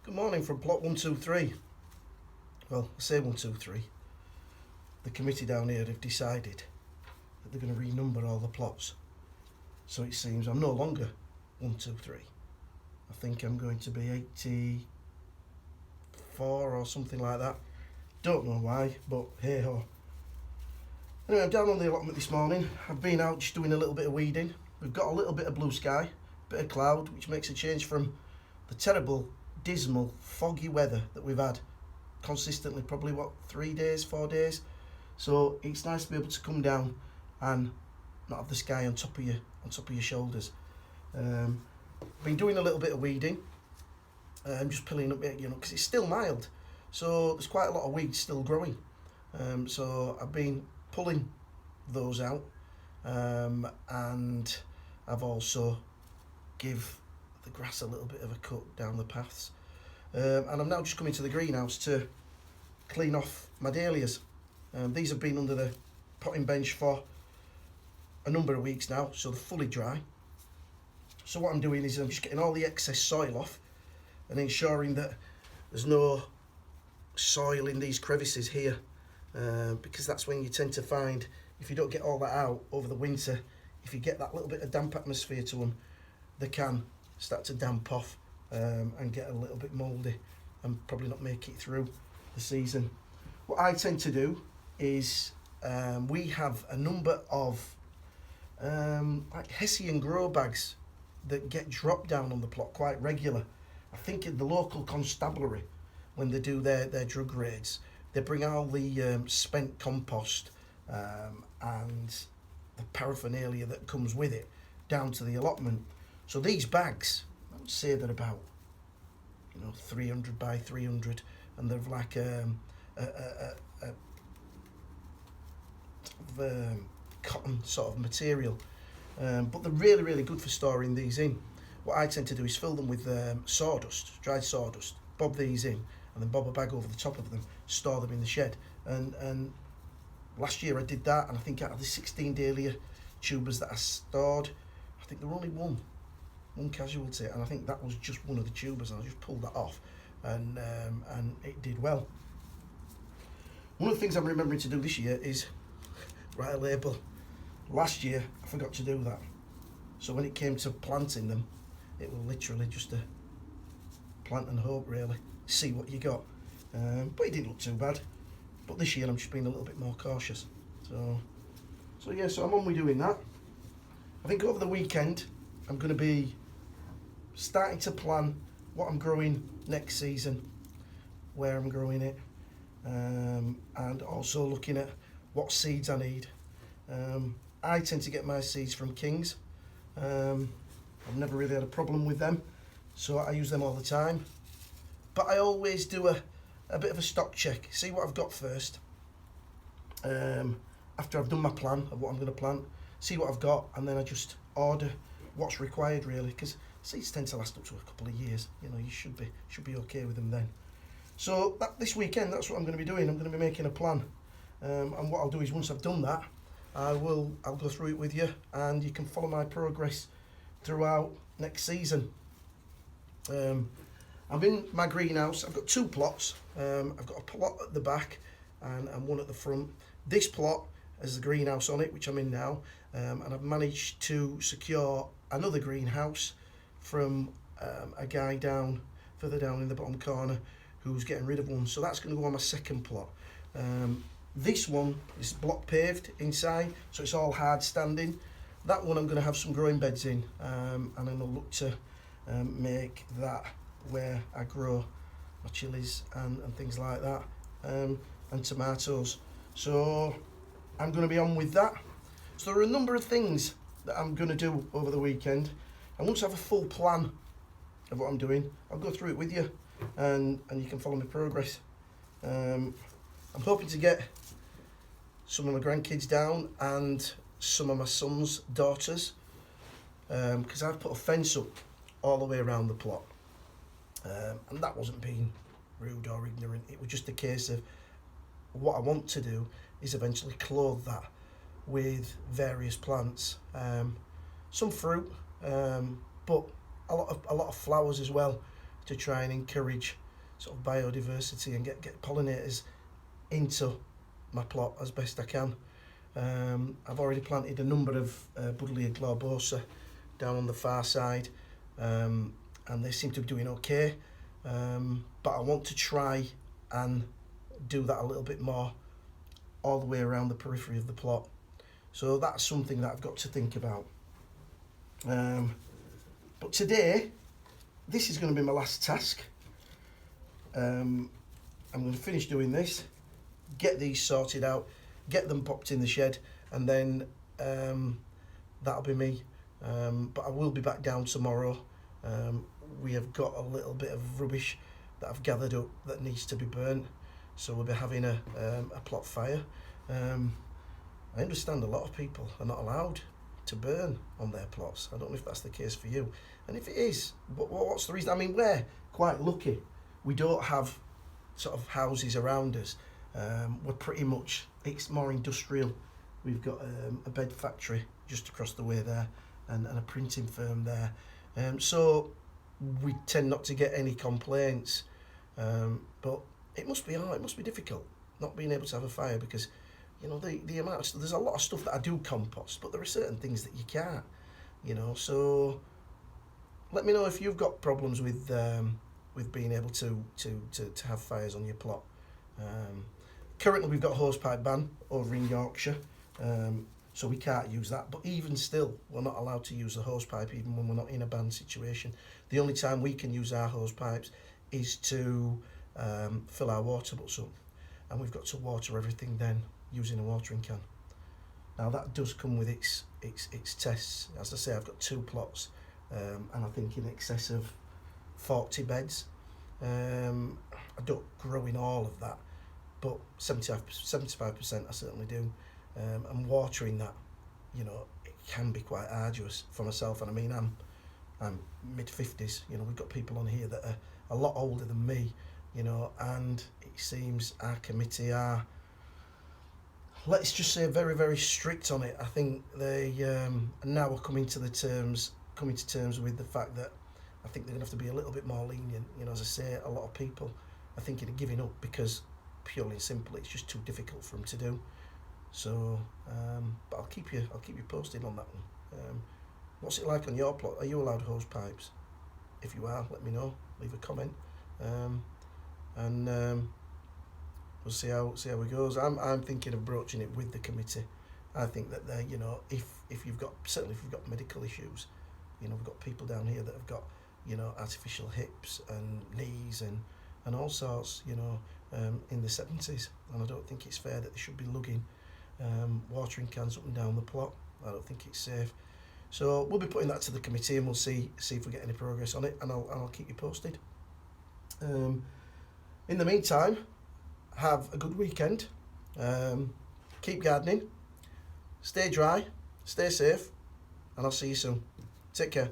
Good morning from plot 123. Well, I say 123. The committee down here have decided that they're going to renumber all the plots. So it seems I'm no longer 123. I think I'm going to be 84 or something like that. Don't know why, but hey ho. Anyway, I'm down on the allotment this morning. I've been out just doing a little bit of weeding. We've got a little bit of blue sky, bit of cloud, which makes a change from the terrible, dismal, foggy weather that we've had consistently, probably 3 days, 4 days. So it's nice to be able to come down and not have the sky on top of your shoulders. Been doing a little bit of weeding. I'm just pulling up, because it's still mild, so there's quite a lot of weeds still growing. So I've been pulling those out, and I've also give the grass a little bit of a cut down the paths. And I'm now just coming to the greenhouse to clean off my dahlias. These have been under the potting bench for a number of weeks now, so they're fully dry. So what I'm doing is I'm just getting all the excess soil off and ensuring that there's no soil in these crevices here, because that's when you tend to find, if you don't get all that out over the winter, if you get that little bit of damp atmosphere to them, they can start to damp off and get a little bit mouldy and probably not make it through the season. What I tend to do is we have a number of like Hessian grow bags that get dropped down on the plot quite regular. I think in the local constabulary, when they do their drug raids, they bring all the spent compost and the paraphernalia that comes with it down to the allotment. So these bags, I would say they're about 300 by 300, and they're like cotton sort of material, but they're really, really good for storing these in. What I tend to do is fill them with sawdust, dried sawdust, bob these in, and then bob a bag over the top of them, store them in the shed. And last year I did that, and I think out of the 16 dahlia tubers that I stored, I think there were only one casualty, and I think that was just one of the tubers, and I just pulled that off, and it did well. One of the things I'm remembering to do this year is write a label. Last year I forgot to do that, so when it came to planting them, it was literally just a plant and hope, really, see what you got. But it didn't look too bad. But this year I'm just being a little bit more cautious. So I'm on with doing that. I think over the weekend I'm going to be starting to plan what I'm growing next season, where I'm growing it, and also looking at what seeds I need. I tend to get my seeds from Kings. I've never really had a problem with them, so I use them all the time. But I always do a bit of a stock check, see what I've got first. After I've done my plan of what I'm going to plant, see what I've got, and then I just order what's required, really, because seeds tend to last up to a couple of years. You should be okay with them then. So this weekend, that's what I'm going to be doing. I'm going to be making a plan, and what I'll do is, once I've done that, I'll go through it with you, and you can follow my progress throughout next season. I'm in my greenhouse. I've got two plots. I've got a plot at the back and one at the front. This plot has the greenhouse on it, which I'm in now, and I've managed to secure another greenhouse from a guy further down in the bottom corner who's getting rid of one. So that's going to go on my second plot. This one is block paved inside, so it's all hard standing. That one I'm going to have some growing beds in, and I'm going to look to make that where I grow my chilies and things like that, and tomatoes. So I'm going to be on with that. So there are a number of things that I'm going to do over the weekend, and once I have a full plan of what I'm doing, I'll go through it with you, and you can follow my progress. I'm hoping to get some of my grandkids down and some of my son's daughters, because I've put a fence up all the way around the plot, and that wasn't being rude or ignorant. It was just a case of what I want to do is eventually clothe that with various plants, some fruit, but a lot of flowers as well, to try and encourage sort of biodiversity and get pollinators into my plot as best I can. I've already planted a number of Buddleia globosa down on the far side, and they seem to be doing okay, but I want to try and do that a little bit more all the way around the periphery of the plot. So that's something that I've got to think about. But today, this is going to be my last task. I'm going to finish doing this, get these sorted out, get them popped in the shed, and then that'll be me. But I will be back down tomorrow. We have got a little bit of rubbish that I've gathered up that needs to be burnt, so we'll be having a plot fire. I understand a lot of people are not allowed to burn on their plots. I don't know if that's the case for you, and if it is, what's the reason? I mean, we're quite lucky. We don't have sort of houses around us. We're pretty much, it's more industrial. We've got a bed factory just across the way there, and a printing firm there. So we tend not to get any complaints. But it must be hard, it must be difficult not being able to have a fire, because you know the amount of stuff, there's a lot of stuff that I do compost, but there are certain things that you can't, you know. So let me know if you've got problems with being able to have fires on your plot. Currently we've got a hosepipe ban over in Yorkshire, so we can't use that, but even still we're not allowed to use the hosepipe even when we're not in a ban situation. The only time we can use our hose pipes is to fill our water butts up, and we've got to water everything then using a watering can. Now that does come with its tests. As I say, I've got 2 plots, and I think in excess of 40 beds. I don't grow in all of that, but 75% I certainly do. And watering that, you know, it can be quite arduous for myself. And I mean, I'm mid-50s, you know, we've got people on here that are a lot older than me, you know, and it seems our committee are, let's just say, very, very strict on it. I think they now are coming to terms with the fact that I think they're going to have to be a little bit more lenient. You know, as I say, a lot of people are thinking of giving up because purely and simply it's just too difficult for them to do. So, but I'll keep you posted on that one. What's it like on your plot? Are you allowed hose pipes? If you are, let me know. Leave a comment, and we'll see how it goes. I'm thinking of broaching it with the committee. I think that they, you know, if you've got, certainly if you've got medical issues, you know, we've got people down here that have got, you know, artificial hips and knees and all sorts, you know, in the 70s, and I don't think it's fair that they should be lugging watering cans up and down the plot. I don't think it's safe. So we'll be putting that to the committee, and we'll see if we get any progress on it, and I'll keep you posted. In the meantime, have a good weekend. Keep gardening, stay dry, stay safe, and I'll see you soon. Take care.